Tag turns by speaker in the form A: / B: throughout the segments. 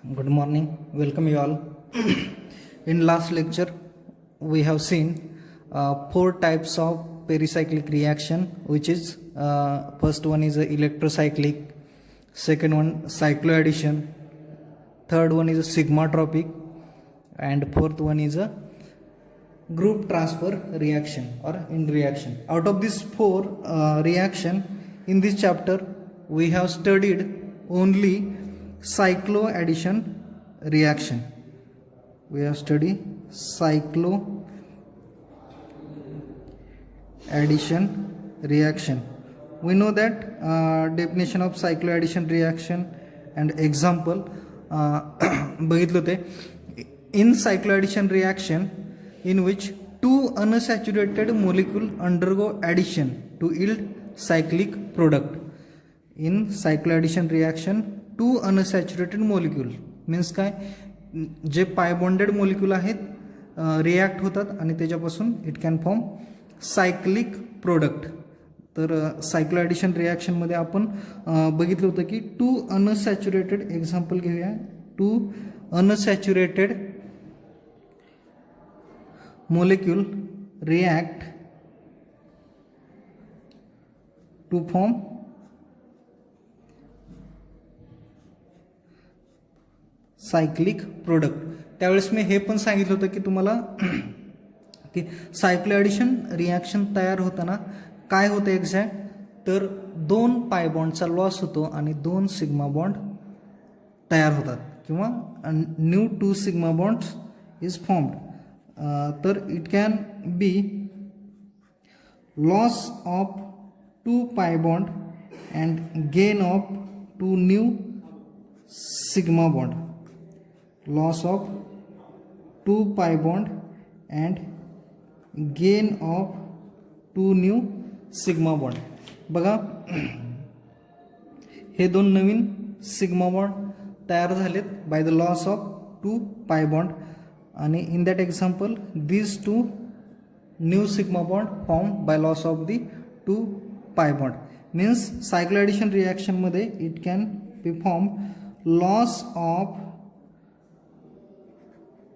A: Good morning, welcome you all. In last lecture, we have seen four types of pericyclic reaction, which is first one is electrocyclic, second one cycloaddition, third one is sigmatropic, and fourth one is a group transfer reaction or in reaction. Out of these four reaction, in this chapter we have studied only cycloaddition reaction. We have studied cycloaddition reaction. We know that definition of cycloaddition reaction and example बघितलं होते. In cycloaddition reaction, in which two unsaturated molecule undergo addition to yield cyclic product. In cycloaddition reaction, two unsaturated molecule means काय, जे पाय bonded molecule आहेत react होतात आणि त्याच्यापासून it can form cyclic product. तर सायक्लोएडिशन रिॲक्शनमध्ये आपण बघितलं होतं की टू अनसॅच्युरेटेड, एक्झाम्पल घेऊया, two unsaturated molecule react to form cyclic product. त्यावेळेस मी हे पण सांगितलं होतं की तुम्हाला की सायक्लोएडिशन रिॲक्शन तयार होताना काय होतं एक्झॅक्ट, तर दोन पाय बॉन्डचा लॉस होतो आणि दोन सिग्मा बॉन्ड तयार होतात किंवा new two sigma bonds is formed. तर it can be loss of two pi bond and gain of two new sigma bond. Loss of two pi bond and gain of two new sigma bond. बघा, हे दोन नवीन sigma bond तयार झालेत by the loss of two pi bond, आणि in that example these two new sigma bond formed by loss of the two pi bond. Means cycloaddition reaction मध्ये it can be formed loss of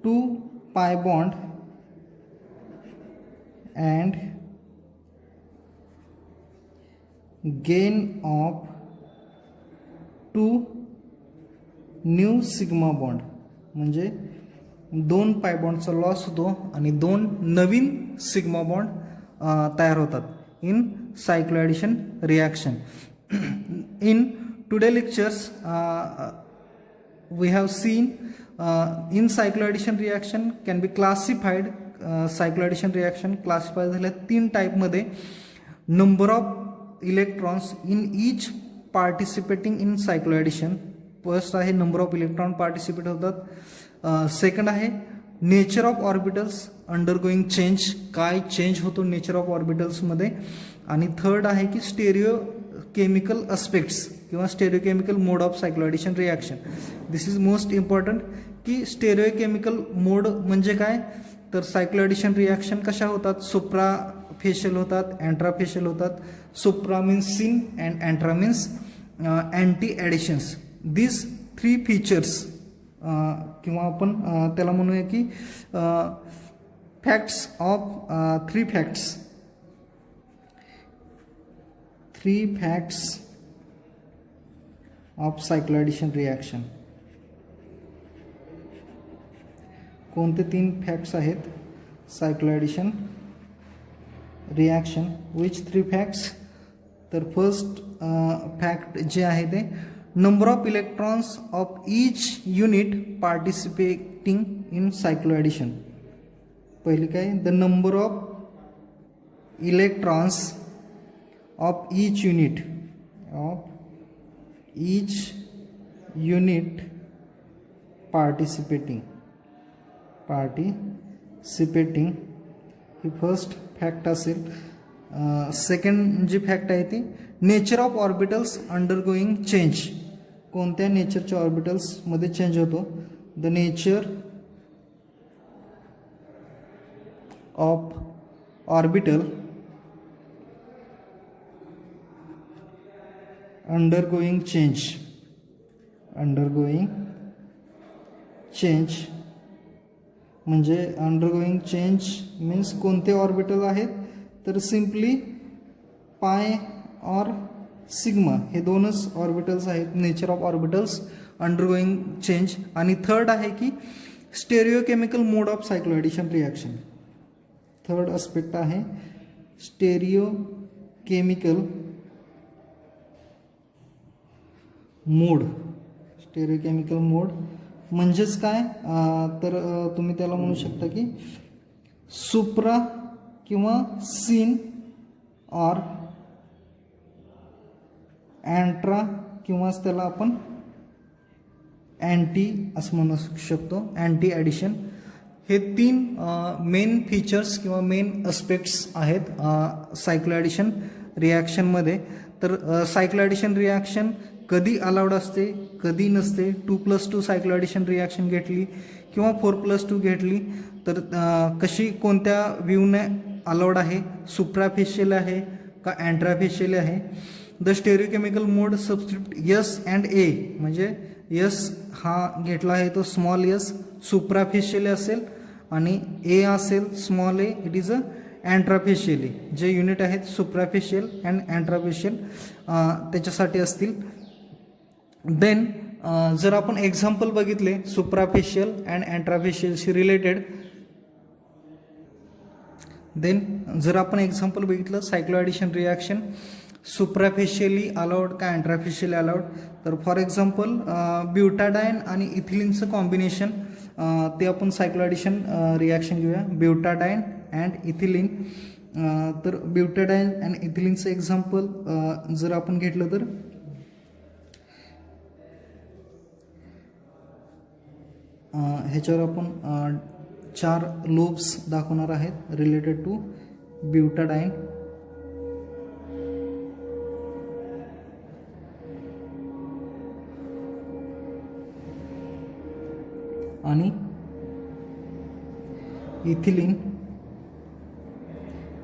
A: two pi bond and gain of two new sigma bond. म्हणजे दोन पाय बॉन्डचा loss होतो आणि दोन नवीन sigma bond तयार होतात in cycloaddition reaction. In today lectures we have seen in cycloaddition reaction can be classified. Cycloaddition reaction classify झाल्या तीन टाईपमध्ये. Number of electrons in each participating in cycloaddition. First आहे नंबर ऑफ इलेक्ट्रॉन पार्टिसिपेट होतात. Second आहे nature of orbitals undergoing change, काय change होतो nature of ऑर्बिटल्समध्ये. आणि थर्ड आहे की स्टेरिओ केमिकल अस्पेक्ट्स किंवा stereo chemical mode of cycloaddition reaction. This is most important की स्टेरिओ केमिकल मोड म्हणजे काय, तर सायक्लोएडिशन रिॲक्शन कशा होतात, सुप्रा फेशियल होतात, अँट्राफेशियल होतात. Supra means syn and antara means anti additions. This three features किंवा आपण त्याला म्हणूया की facts of three facts of cycloaddition reaction. कोणते तीन फॅक्ट्स आहेत cycloaddition reaction, which three facts. तर फर्स्ट फॅक्ट जे आहे ते number of electrons of each unit participating in cycloaddition. पहिली काय, the number of electrons of each unit participating he first fact असेल. सेकंड जी फॅक्ट आहे ती nature of orbitals undergoing change. कोणत्या नेचरच्या ऑर्बिटल्स मध्ये चेंज होतो, the nature of orbital undergoing change म्हणजे अंडरगोईंग change means कोणते ऑर्बिटल आहेत तर सिम्पली पाय और सिग्मा हे दोनच ऑर्बिटल्स आहेत. Nature of orbitals undergoing change. आणि थर्ड आहे की stereochemical mode of cycloaddition reaction. Third aspect आहे स्टेरिओकेमिकल मोड. स्टेरिओकेमिकल मोड म्हणजेच काय तर तुम्ही त्याला म्हणू शकता की सुप्रा किंवा सीन और अँट्रा किंवा त्याला आपण अँटी असं म्हणू शकतो, अँटी ॲडिशन. हे तीन मेन फीचर्स किंवा मेन अस्पेक्ट्स आहेत सायक्लोएडिशन रिॲक्शनमध्ये. तर सायक्लोएडिशन रिॲक्शन कधी अलाउड असते कधी नसते. 2+2 सायक्लोएडिशन रिॲक्शन घेतली किंवा 4+2 घेतली तर कशी कोणत्या व्ह्यूने अलाउड आहे, सुप्राफेशियल आहे का अँट्राफेशियल आहे. The stereochemical mode subscript S and A म्हणजे यस हा घेतला आहे तो स्मॉल यस सुप्राफेशियल असेल आणि ए असेल small A it is a antarafacially. जे युनिट आहेत सुप्राफेशियल अँड अँट्राफेशियल त्याच्यासाठी असतील. देन जर आपण एक्झाम्पल बघितले सुप्राफेशियल अँड अँट्राफेशियलशी रिलेटेड, देन जर आपण एक्झाम्पल बघितलं सायक्लोएडिशन रिॲक्शन सुप्राफेशियली अलाउड का अँट्राफेशियली अलाउड, तर फॉर एक्झाम्पल ब्युटाडाईन आणि इथिलिनचं कॉम्बिनेशन ते आपण सायक्लोएडिशन रिॲक्शन घेऊया. ब्युटाडाईन अँड इथिलिन. तर ब्युटाडाईन अँड इथिलिनचं एक्झाम्पल जर आपण घेतलं तर ह्याच्यावर आपण 4 लोब्स दाखवणार आहेत रिलेटेड टू ब्युटाडाईन. आणि इथिलिन.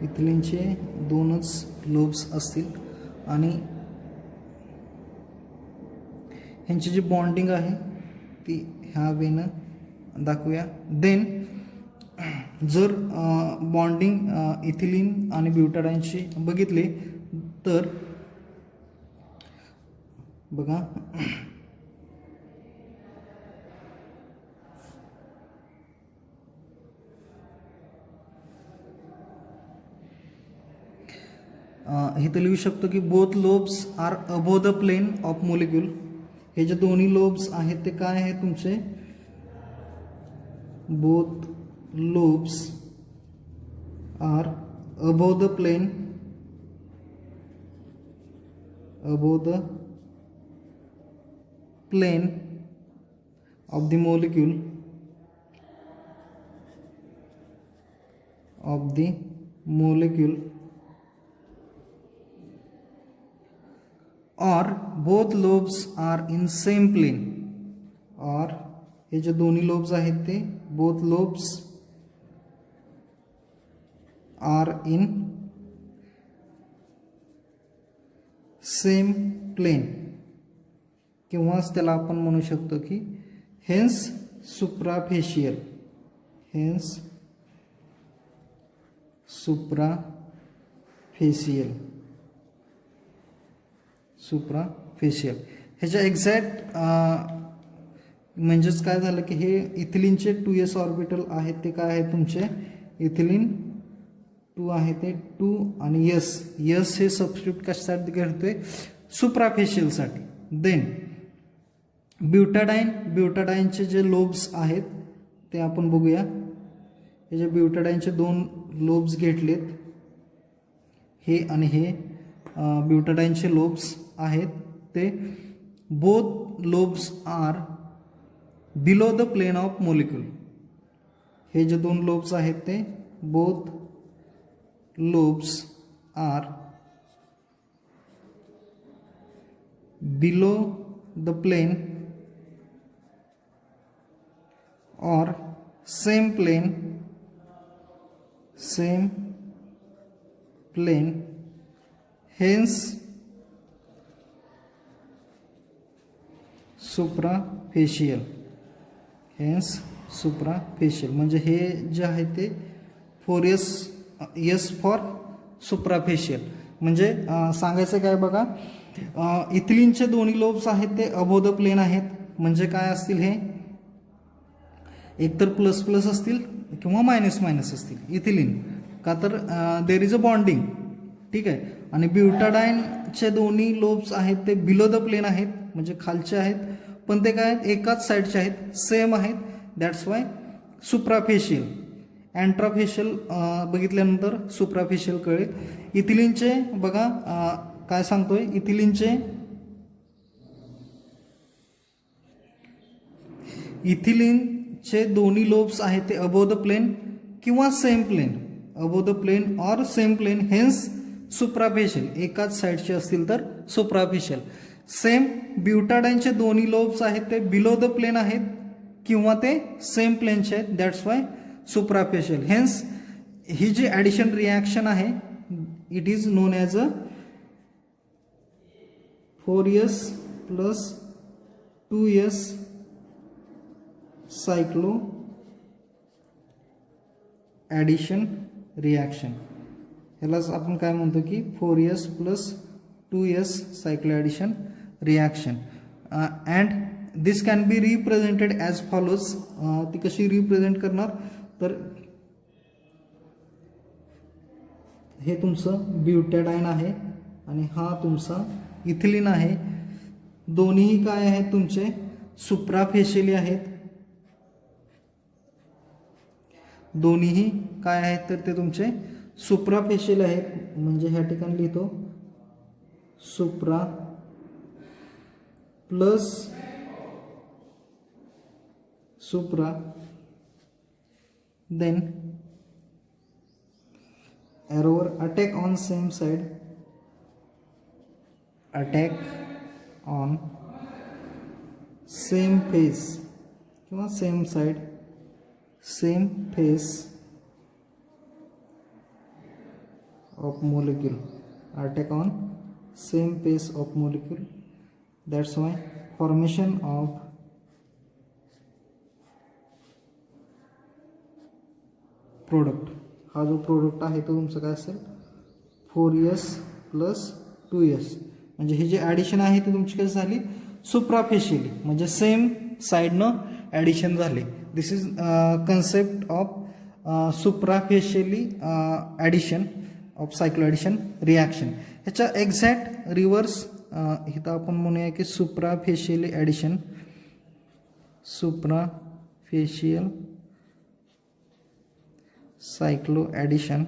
A: इथिलिनचे 2च लोब्स असतील आणि ह्यांची जी बॉन्डिंग आहे ती ह्या वेनं दाखवूया. देन जर बॉन्डिंग इथिलिन आणि ब्युटाडाईनची बघितली तर बघा इथं लिहू शकतो की both lobes are above the plane of molecule. हे जे दोन्ही लोब्स आहेत ते काय आहे तुमचे both lobes are above the plane, above the plane of the molecule, of the molecule, और both lobes are in same plane. और हे जे दोन्ही लोब्स आहेत ते both lobes are in same plain किंवा त्याला आपण म्हणू शकतो की हेन्स सुप्राफेशियल, हेन्स सुप्राफेशियल, सुप्राफेशियल. ह्याच्या एक्झॅक्ट म्हणजेच काय झालं की हे इथिलिनचे 2s ऑर्बिटल आहेत ते काय आहे तुमचे इथिलिन 2 आहे ते 2 आणि यस हे सबस्क्रिप्ट कशासाठी घेतोय सुप्राफेशियलसाठी. देन ब्युटाडाईनचे जे लोब्स आहेत ते आपण बघूया. हे जे ब्युटाडाईनचे 2 लोब्स घेतलेत हे आणि हे ब्युटाडाईनचे लोब्स आहेत ते both lobes are below the plane of molecule. हे जे 2 लोब्स आहेत ते both lobes are below the plane और same plane hence suprafacial, hence suprafacial. म्हणजे हे जे आहे ते 4S एस फॉर सुप्राफेशियल. म्हणजे सांगायचं काय बघा, इथिलिनचे दोन्ही लोब्स आहेत ते अबोव द प्लेन आहेत. म्हणजे काय असतील हे, एकतर प्लस प्लस असतील किंवा मायनस मायनस असतील इथिलिन, का तर देर इज अ बॉन्डिंग. ठीक आहे. आणि ब्युटाडाईनचे दोन्ही लोब्स आहेत ते बिलो द प्लेन आहेत, म्हणजे खालचे आहेत, पण ते काय आहेत, एकाच साईडचे आहेत, सेम आहेत. That's why सुप्राफेशियल. अँट्राफेशियल बघितल्यानंतर सुप्राफेशियल कळेल. इथिलिनचे बघा काय सांगतोय, इथिलिनचे दोन्ही लोब्स आहेत ते अबोव द प्लेन किंवा same plane, above the plane or same plane, hence suprafacial. एकाच साईडचे असतील तर सुप्राफेशियल. सेम ब्युटाडाईनचे दोन्ही लोब्स आहेत ते बिलो द प्लेन आहेत किंवा ते सेम प्लेनचे आहेत. That's why suprafacial. हेन्स ही जी ॲडिशन रिॲक्शन आहे it is known as a 4S plus 2S cyclo addition reaction. ह्यालाच आपण काय म्हणतो की 4S plus 2S cyclo addition reaction. And this can be represented as follows. ती कशी रिप्रेझेंट करणार तर हे तुमचं ब्युटॅडाईन आहे आणि हा तुमचा इथिलिन आहे. दोन्हीही काय आहेत तुमचे सुप्राफेशियली आहेत. दोन्हीही काय आहेत तर ते तुमचे सुप्राफेशियल आहेत. म्हणजे ह्या ठिकाणी लिहितो सुप्रा प्लस सुप्रा, देन एरोवर attack on same side, attack on same face किंवा same side, same face of molecule, attack on same face of molecule. That's why formation of product. हा जो प्रोडक्ट आहे तो तुमचा काय असेल 4S प्लस 2S. म्हणजे हे जे ॲडिशन आहे ते तुमची कशी झाली सुप्राफेशियली, म्हणजे सेम साईडनं ॲडिशन झाले. This is concept of suprafacially addition of cyclo addition reaction. ह्याच्या एक्झॅक्ट रिव्हर्स इथं आपण म्हणूया की सुप्राफेशियली ॲडिशन, सुप्राफेशियल सायक्लो ॲडिशन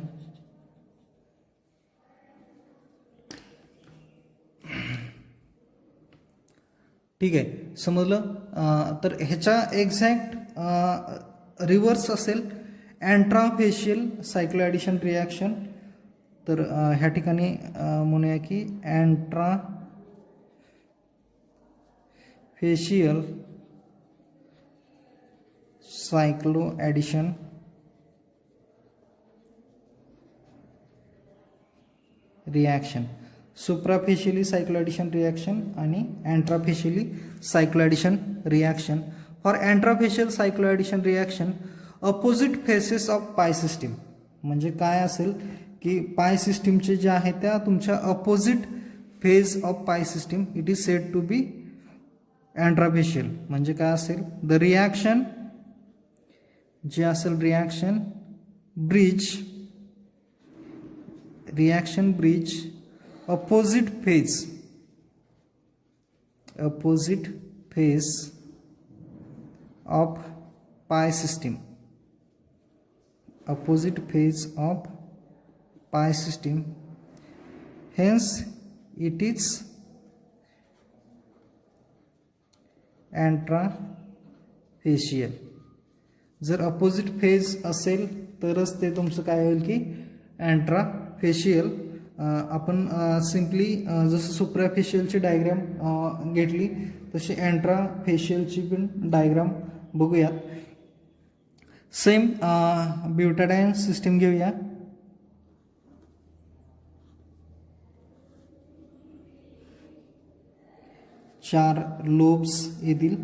A: ठीक आहे, समजलं. तर ह्याच्या एक्झॅक्ट रिव्हर्स असेल अँट्राफेशियल सायक्लो ॲडिशन रिॲक्शन. तर ह्या ठिकाणी म्हणूया की antarafacial cyclo addition reaction, suprafacially cyclo addition reaction आणि antarafacially cyclo addition reaction. For antarafacial cyclo addition reaction opposite faces of pi system. म्हणजे काय असेल की पाय सिस्टीमचे जे आहे त्या तुमच्या opposite phase of pi system it is said to be antarafacial. म्हणजे काय असेल द रिॲक्शन जे असेल reaction bridge opposite phase of pi system, opposite phase of pi system, hence it is अँट्राफेशियल. जर अपोजिट फेज असेल तरच ते तुमचं काय होईल की अँट्राफेशियल. आपण सिम्पली जसं सुप्राफेशियलची डायग्राम घेतली तशी अँट्राफेशियलची पण डायग्राम बघूयात. सेम ब्युटाडाईन सिस्टीम घेऊया. चार लोब्स येतील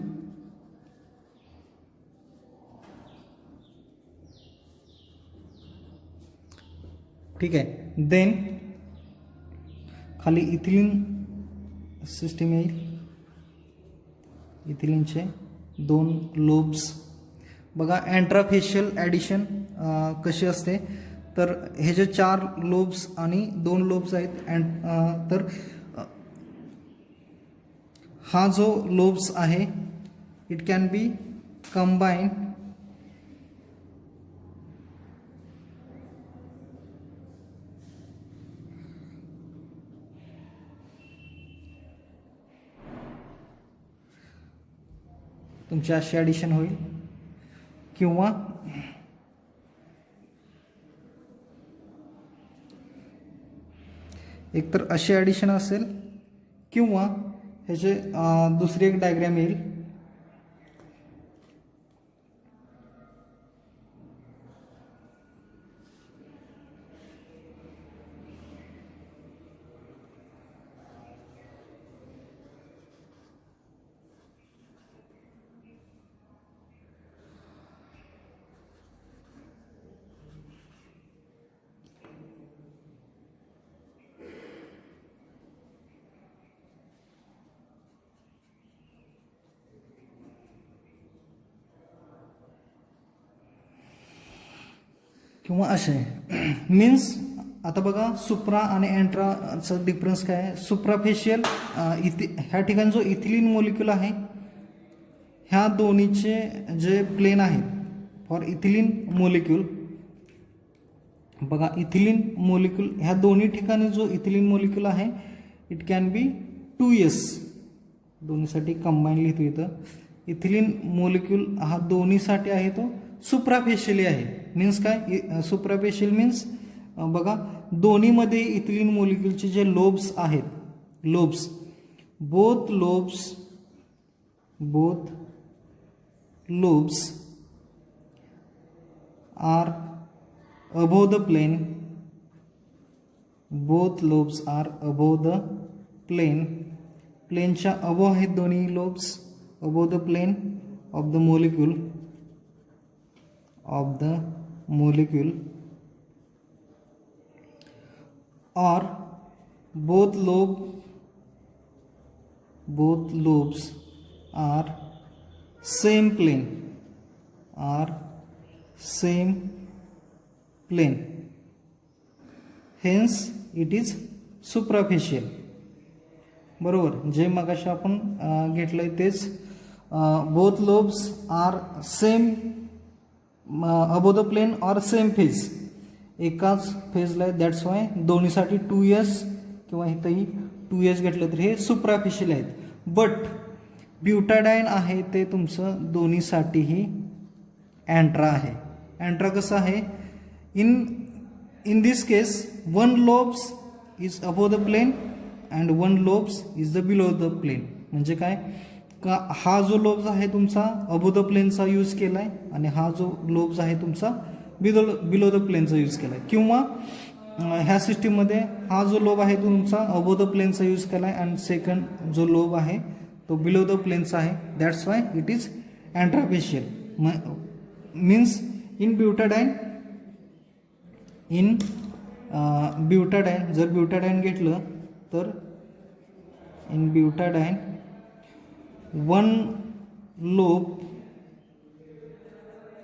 A: ठीक आहे. देन खाली इथिलीन सिस्टीम येईल. इथिलीनचे 2 लोब्स. बघा अँट्राफेशियल ॲडिशन कशी असते, तर हे जे 4 लोब्स आणि 2 लोब्स आहेत तर हा जो लोब्स आहे इट कॅन बी कंबाईन तुमची अशी ॲडिशन होईल, किंवा एकतर अशी ॲडिशन असेल, किंवा ह्याचे दुसरी एक डायग्रॅम येईल. किंवा असे मीन्स आता बघा सुप्रा आणि अँट्राचा डिफरन्स काय आहे. सुप्राफेशियल ह्या ठिकाणी जो इथिलीन मोलिक्यूल आहे ह्या दोन्हीचे जे प्लेन आहेत फॉर इथिलीन मोलिक्यूल, बघा इथिलीन मोलिक्यूल ह्या दोन्ही ठिकाणी जो इथिलीन मोलिक्यूल आहे इट कॅन बी 2s. दोन्हीसाठी कंबाईन लिहितो इथं. इथिलीन मोलिक्यूल हा दोन्हीसाठी आहे तो सुप्राफेशियली आहे. मीन्स काय, सुप्राफेशियल मीन्स बघा दोन्हीमध्ये इथिलीन मोलिक्यूलचे जे लोब्स आहेत, lobes both lobes are above the plane, both lobes are above the plane. प्लेनच्या अबोव आहेत दोन्ही lobes, above the plane of the molecule or both lobes are same plane, hence it is suprafacial. बरोबर, जे मगाशी आपण घेतलंय तेच. Both lobes are same above the plane or same phase, एकाच फेजला आहे. दॅट्स वाय दोन्हीसाठी 2s किंवा इथंही 2s घेतलं तर हे सुप्राफिशियल आहेत. बट ब्युटाडाईन आहे ते तुमचं दोन्हीसाठीही अँट्रा आहे. अँट्रा कसं आहे, in this case one lobes is above the plane and one lobes is the below the plane. म्हणजे काय का हा जो लोब्स आहे तुमचा अबोव द प्लेनचा यूज केलाय आणि हा जो लोब्स आहे तुमचा बिलो द प्लेनचा यूज केलाय. किंवा ह्या सिस्टीममध्ये हा जो लोब आहे तुमचा अबोव द प्लेनचा यूज केलाय आणि सेकंड जो लोब आहे तो बिलो द प्लेनचा आहे. That's why it is antarafacial. Means in butadiene जर ब्युटाडाईन घेतलं तर in butadiene one lobe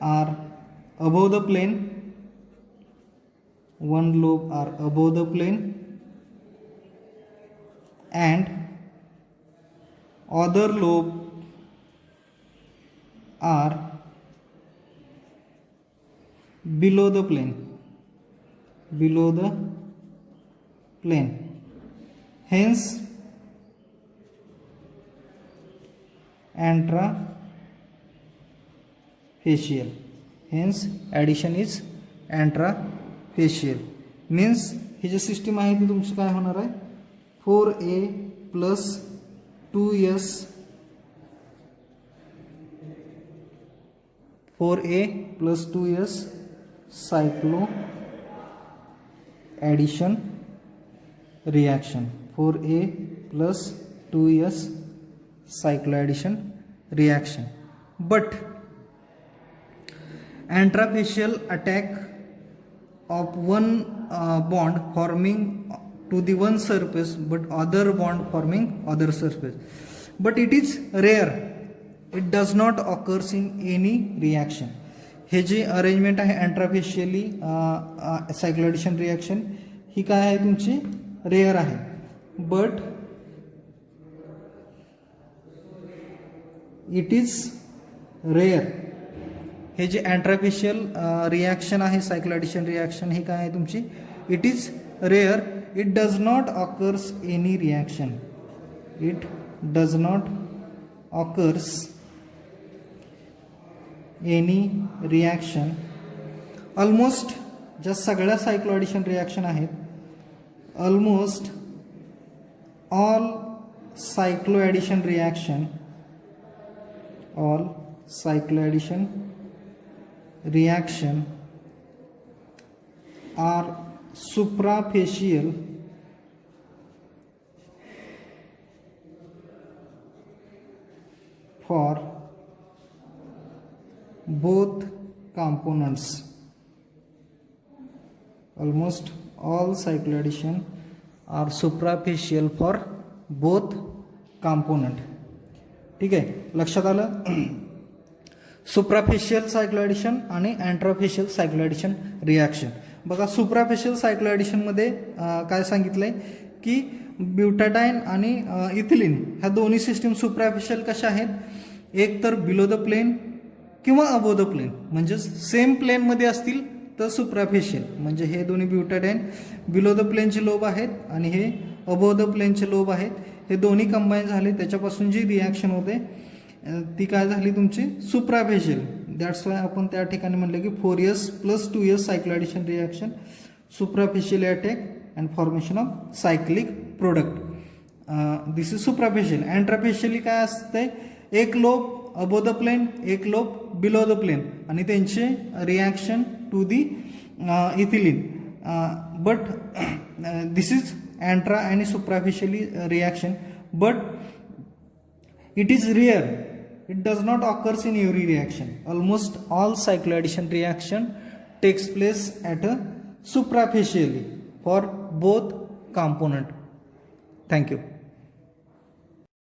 A: are above the plane, one lobe are above the plane and other lobe are below the plane, hence antrafacial. Hence addition is antrafacial. Means ही जी system आहे ती तुमची काय होणार आहे, 4a plus 2s 4a plus 2s cyclo addition reaction. 4a plus 2s cycloaddition reaction. But antrafacial attack of one bond forming to the one surface but other bond forming other surface, but it is rare, it does not occurs in any reaction. हे जे arrangement आहे अँट्राफेशियली सायक्लोएडिशन reaction ही काय आहे तुमची rare आहे, but it is rare. हे जे अँट्राफेशियल reaction आहे सायक्लोएडिशन रिॲक्शन ही काय आहे तुमची it is rare, it does not occurs any reaction, it does not occurs any reaction. Almost ज्या सगळ्या सायक्लोएडिशन रिॲक्शन आहेत, almost all cycloaddition reaction, all cycloaddition reaction are suprafacial for both components. Almost all cycloaddition are suprafacial for both component. ठीक आहे, लक्षात आलं. सुप्राफेशियल सायक्लोएडिशन आणि अँट्राफेशियल सायक्लोएडिशन reaction. बघा सुप्राफेशियल सायक्लोएडिशनमध्ये काय सांगितलंय की ब्युटाडाइन आणि इथिलीन ह्या दोन्ही सिस्टीम सुप्राफेशियल कशा आहेत, एक तर बिलो द प्लेन किंवा अबो द प्लेन, म्हणजे सेम प्लेनमध्ये असतील तर सुप्राफेशियल, म्हणजे हे दोन्ही ब्युटाडाइन बिलो द प्लेनचे लोब आहेत आणि हे अबो द प्लेनचे लोब आहेत. हे दोन्ही कंबाईन झाले, त्याच्यापासून जी रिॲक्शन होते ती काय झाली तुमची सुप्राफेशियल. दॅट्स वाय आपण त्या ठिकाणी म्हणलं की 4S + 2S cycloaddition reaction, suprafacial attack and formation of cyclic product. This is suprafacial. Antarafacially काय असतंय, एक लोब अबो द प्लेन, एक लोब बिलो द प्लेन आणि त्यांचे reaction to the ethylene. But this is antara आणि suprafacially reaction, but it is rare, it does not occurs in every reaction. Almost all cycloaddition reaction takes place at a suprafacially for both component. Thank you.